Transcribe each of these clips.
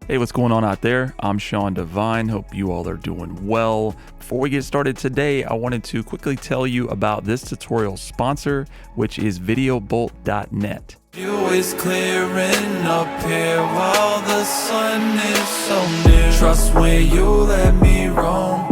Hey, what's going on out there? I'm Sean Devine. Hope you all are doing well. Before we get started today, I wanted to quickly tell you about this tutorial sponsor, which is videobolt.net. You is clearing up here while the sun is so near. Trust when you let me roam,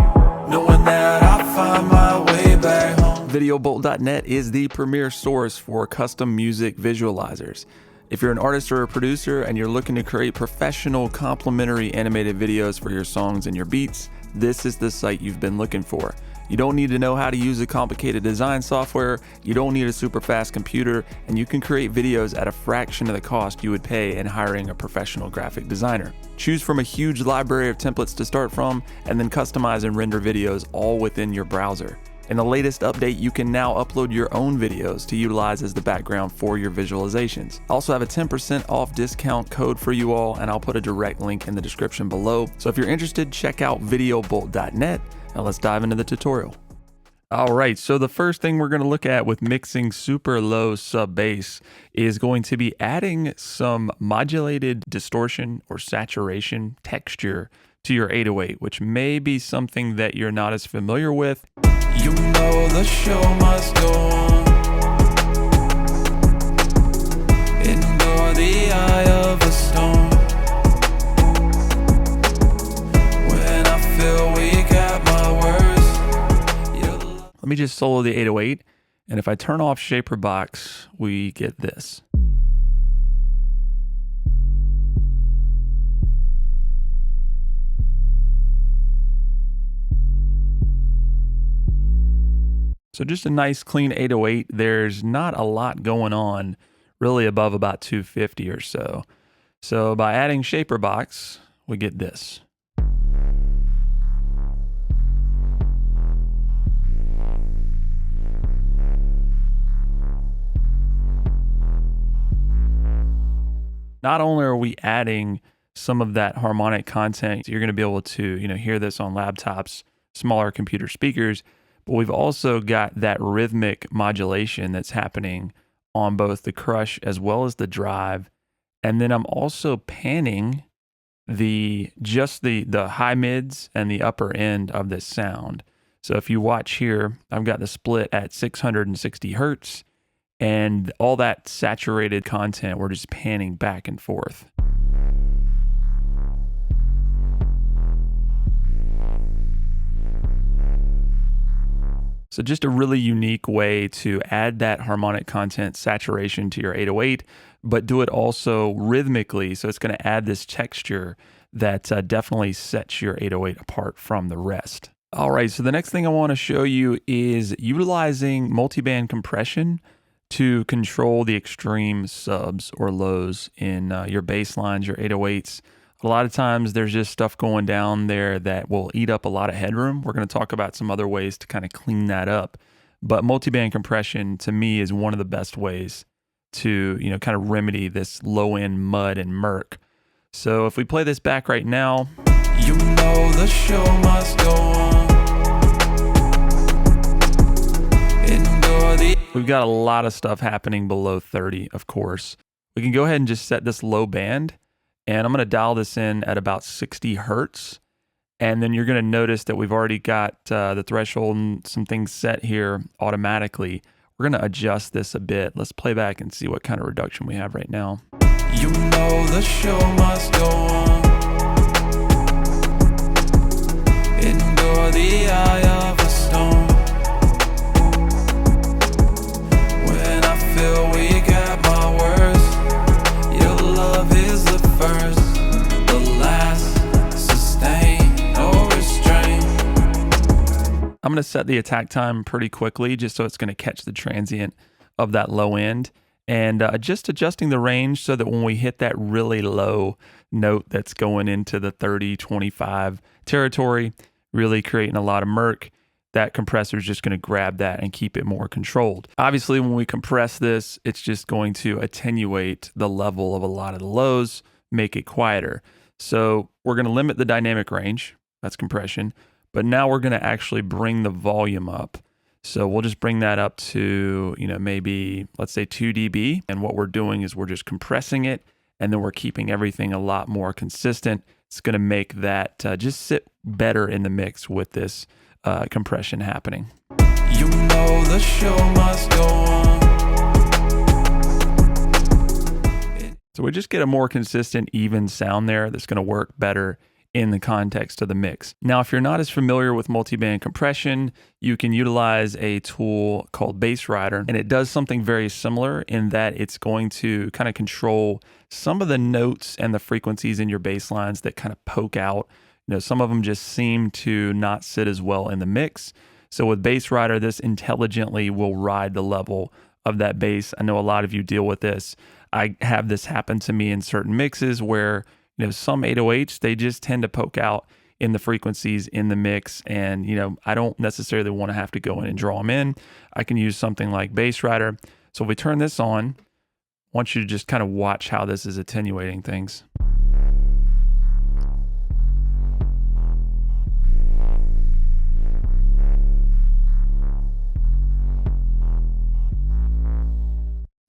knowing that I find my way back home. Videobolt.net is the premier source for custom music visualizers. If you're an artist or a producer and you're looking to create professional complementary animated videos for your songs and your beats, this is the site you've been looking for. You don't need to know how to use a complicated design software, you don't need a super fast computer, and you can create videos at a fraction of the cost you would pay in hiring a professional graphic designer. Choose from a huge library of templates to start from, and then customize and render videos all within your browser. In the latest update, you can now upload your own videos to utilize as the background for your visualizations. I also have a 10% off discount code for you all, and I'll put a direct link in the description below. So if you're interested, check out videobolt.net, and let's dive into the tutorial. All right, so the first thing we're going to look at with mixing super low sub bass is going to be adding some modulated distortion or saturation texture to your 808, which may be something that you're not as familiar with. You know the show must go on. Endure the eye of a storm. When I feel weak at my worst. Let me just solo the 808, and if I turn off Shaper Box, we get this. So just a nice clean 808. There's not a lot going on really above about 250 or so. So by adding Shaper Box, we get this. Not only are we adding some of that harmonic content, you're going to be able to, hear this on laptops, smaller computer speakers, but we've also got that rhythmic modulation that's happening on both the crush as well as the drive. And then I'm also panning the high mids and the upper end of this sound. So if you watch here, I've got the split at 660 hertz, and all that saturated content, we're just panning back and forth. So just a really unique way to add that harmonic content saturation to your 808, but do it also rhythmically. So it's going to add this texture that definitely sets your 808 apart from the rest. All right, so the next thing I want to show you is utilizing multiband compression to control the extreme subs or lows in your bass lines, your 808s. A lot of times there's just stuff going down there that will eat up a lot of headroom. We're going to talk about some other ways to kind of clean that up. But multiband compression to me is one of the best ways to, kind of remedy this low end mud and murk. So if we play this back right now, you know the show must go on. We've got a lot of stuff happening below 30, of course. We can go ahead and just set this low band. And I'm going to dial this in at about 60 hertz. And then you're going to notice that we've already got the threshold and some things set here automatically. We're going to adjust this a bit. Let's play back and see what kind of reduction we have right now. You know the show must go on. Endure the eye of a storm. When I feel weak at my worst, your love is the first, the last, sustain, no restraint. I'm going to set the attack time pretty quickly just so it's going to catch the transient of that low end. And just adjusting the range so that when we hit that really low note that's going into the 30, 25 territory, really creating a lot of murk, that compressor is just going to grab that and keep it more controlled. Obviously, when we compress this, it's just going to attenuate the level of a lot of the lows, make it quieter. So we're going to limit the dynamic range, that's compression, but now we're going to actually bring the volume up. So we'll just bring that up to, maybe, let's say 2 dB. And what we're doing is we're just compressing it and then we're keeping everything a lot more consistent. It's going to make that just sit better in the mix with this compression happening. You know the show must go on. So we just get a more consistent, even sound there that's going to work better in the context of the mix. Now, if you're not as familiar with multiband compression, you can utilize a tool called Bass Rider, and it does something very similar in that it's going to kind of control some of the notes and the frequencies in your bass lines that kind of poke out. You know, some of them just seem to not sit as well in the mix. So with Bass Rider, this intelligently will ride the level of that bass. I know a lot of you deal with this. I have this happen to me in certain mixes where, you know, some 808s, they just tend to poke out in the frequencies in the mix. And, you know, I don't necessarily want to have to go in and draw them in. I can use something like Bass Rider. So if we turn this on, I want you to just kind of watch how this is attenuating things.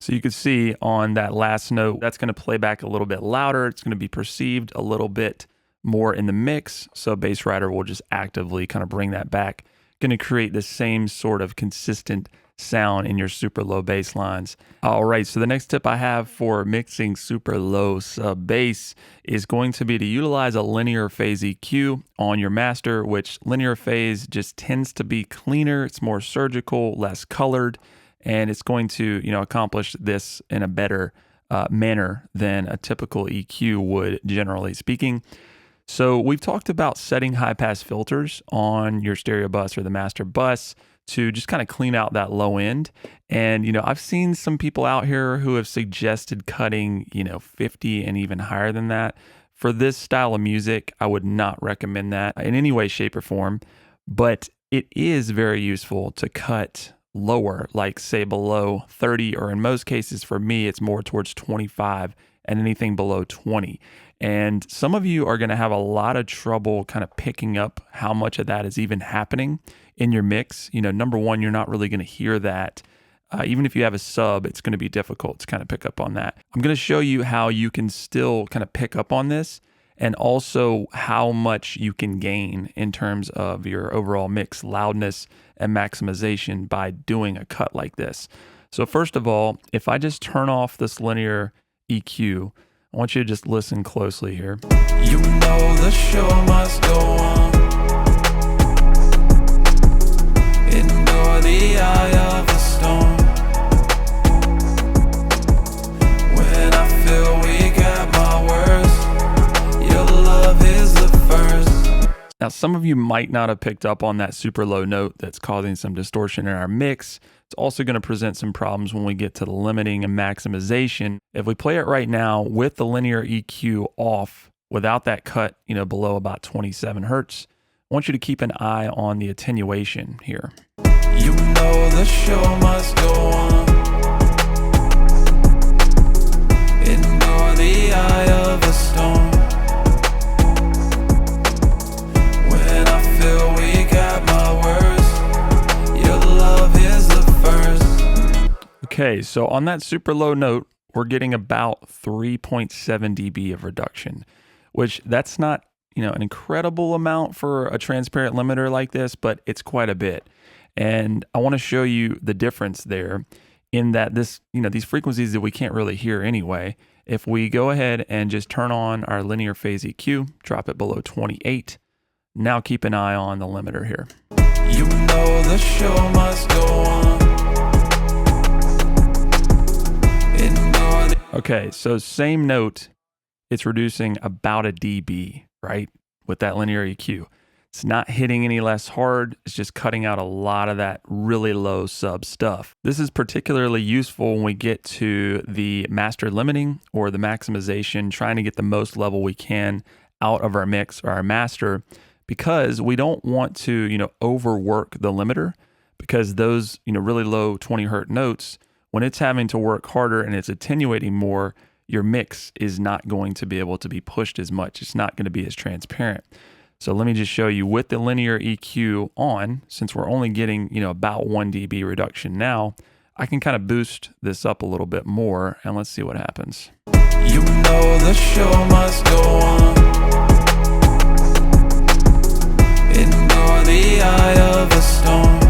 So you can see on that last note, that's going to play back a little bit louder. It's going to be perceived a little bit more in the mix. So Bass Rider will just actively kind of bring that back. Going to create the same sort of consistent sound in your super low bass lines. All right, so the next tip I have for mixing super low sub bass is going to be to utilize a linear phase EQ on your master, which linear phase just tends to be cleaner. It's more surgical, less colored. And it's going to, you know, accomplish this in a better manner than a typical EQ would, generally speaking. So we've talked about setting high-pass filters on your stereo bus or the master bus to just kind of clean out that low end. And, you know, I've seen some people out here who have suggested cutting, you know, 50 and even higher than that. For this style of music, I would not recommend that in any way, shape, or form. But it is very useful to cut lower, like say below 30, or in most cases for me, it's more towards 25 and anything below 20. And some of you are going to have a lot of trouble kind of picking up how much of that is even happening in your mix. You know, number one, you're not really going to hear that. Even if you have a sub, it's going to be difficult to kind of pick up on that. I'm going to show you how you can still kind of pick up on this, and also how much you can gain in terms of your overall mix loudness and maximization by doing a cut like this. So first of all, if I just turn off this linear EQ, I want you to just listen closely here. You know the show must go on. Endure the eye of the storm. When I feel weak at my worst, your love is the first. Now, some of you might not have picked up on that super low note that's causing some distortion in our mix. It's also going to present some problems when we get to the limiting and maximization. If we play it right now with the linear EQ off, without that cut, you know, below about 27 hertz, I want you to keep an eye on the attenuation here. You know the show must go on. Endure the eye of a storm. Okay, so on that super low note, we're getting about 3.7 dB of reduction, which that's not, you know, an incredible amount for a transparent limiter like this, but it's quite a bit. And I want to show you the difference there in that this, you know, these frequencies that we can't really hear anyway. If we go ahead and just turn on our linear phase EQ, drop it below 28, now keep an eye on the limiter here. You know the show must go on. Okay, so same note, it's reducing about a dB, right? With that linear EQ. It's not hitting any less hard. It's just cutting out a lot of that really low sub stuff. This is particularly useful when we get to the master limiting or the maximization, trying to get the most level we can out of our mix or our master, because we don't want to, you know, overwork the limiter, because those, you know, really low 20 hertz notes, when it's having to work harder and it's attenuating more, your mix is not going to be able to be pushed as much. It's not going to be as transparent. So let me just show you with the linear EQ on, since we're only getting, you know, about 1 dB reduction now, I can kind of boost this up a little bit more, and let's see what happens. You know the show must go on. Endure the eye of a storm.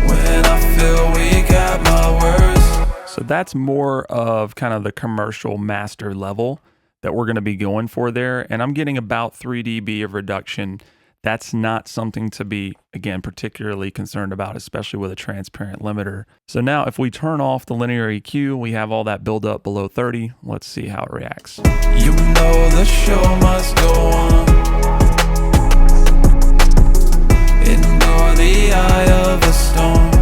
When I feel weak at my worst. So that's more of kind of the commercial master level that we're going to be going for there. And I'm getting about 3 dB of reduction. That's not something to be, again, particularly concerned about, especially with a transparent limiter. So now if we turn off the linear EQ, we have all that build up below 30. Let's see how it reacts. You know the show must go on. Endure the eye of a storm.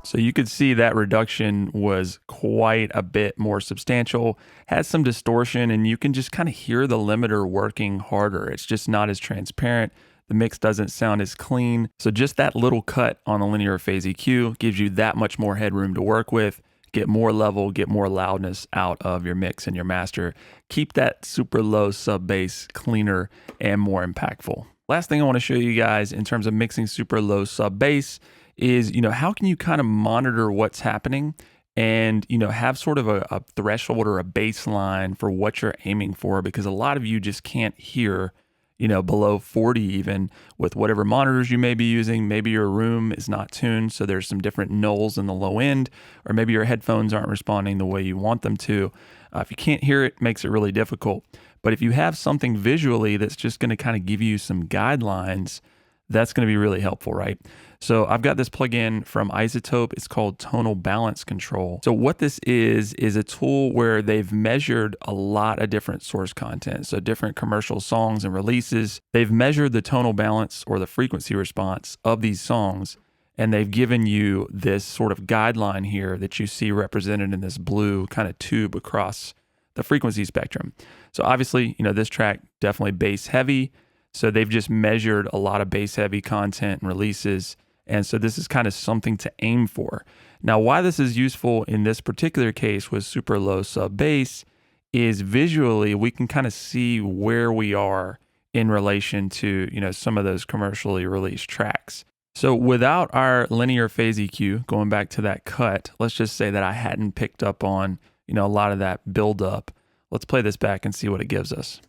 So you could see that reduction was quite a bit more substantial, has some distortion, and you can just kind of hear the limiter working harder. It's just not as transparent. The mix doesn't sound as clean. So just that little cut on the linear phase EQ gives you that much more headroom to work with, get more level, get more loudness out of your mix and your master. Keep that super low sub bass cleaner and more impactful. Last thing I want to show you guys in terms of mixing super low sub bass is, how can you kind of monitor what's happening and, have sort of a threshold or a baseline for what you're aiming for, because a lot of you just can't hear, below 40 even with whatever monitors you may be using. Maybe your room is not tuned, so there's some different nulls in the low end, or maybe your headphones aren't responding the way you want them to. If you can't hear it, makes it really difficult. But if you have something visually that's just going to kind of give you some guidelines, that's going to be really helpful, right? So I've got this plugin from iZotope. It's called Tonal Balance Control. So what this is a tool where they've measured a lot of different source content. So different commercial songs and releases. They've measured the tonal balance or the frequency response of these songs, and they've given you this sort of guideline here that you see represented in this blue kind of tube across the frequency spectrum. So obviously, this track definitely bass heavy. So they've just measured a lot of bass heavy content and releases. And so this is kind of something to aim for. Now, why this is useful in this particular case with super low sub bass is visually we can kind of see where we are in relation to, some of those commercially released tracks. So without our linear phase EQ, going back to that cut, let's just say that I hadn't picked up on, a lot of that buildup. Let's play this back and see what it gives us.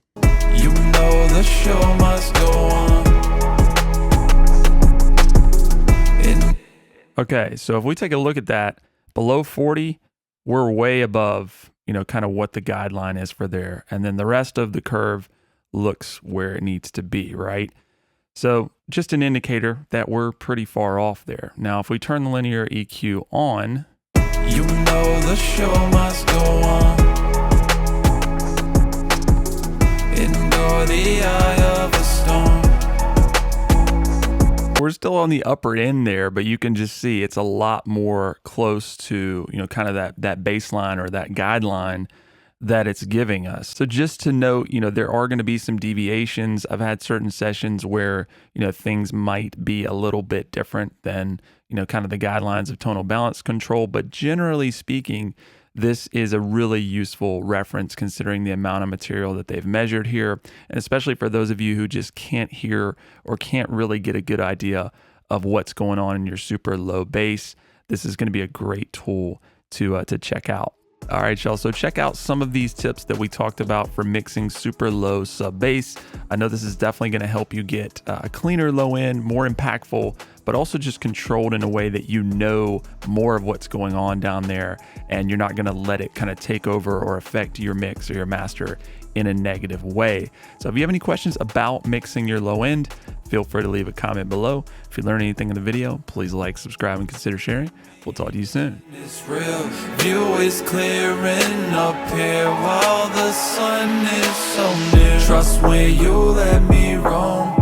You know the show must go on. Okay, so if we take a look at that, below 40, we're way above, kind of what the guideline is for there. And then the rest of the curve looks where it needs to be, right? So just an indicator that we're pretty far off there. Now, if we turn the linear EQ on, you know the show must go on. Endure the eye of a storm. we're still on the upper end there, but you can just see it's a lot more close to, kind of that baseline or that guideline that it's giving us. So just to note, there are going to be some deviations. I've had certain sessions where, things might be a little bit different than, kind of the guidelines of tonal balance control. But generally speaking, this is a really useful reference considering the amount of material that they've measured here. And especially for those of you who just can't hear or can't really get a good idea of what's going on in your super low bass, this is going to be a great tool to check out. All right, y'all, so check out some of these tips that we talked about for mixing super low sub bass. I know this is definitely going to help you get a cleaner low end, more impactful, but also just controlled in a way that more of what's going on down there, and you're not going to let it kind of take over or affect your mix or your master in a negative way. So if you have any questions about mixing your low end, feel free to leave a comment below. If you learned anything in the video, please like, subscribe, and consider sharing. We'll talk to you soon. It's real, view is clearing up here while the sun is so near. Trust when you let me roam.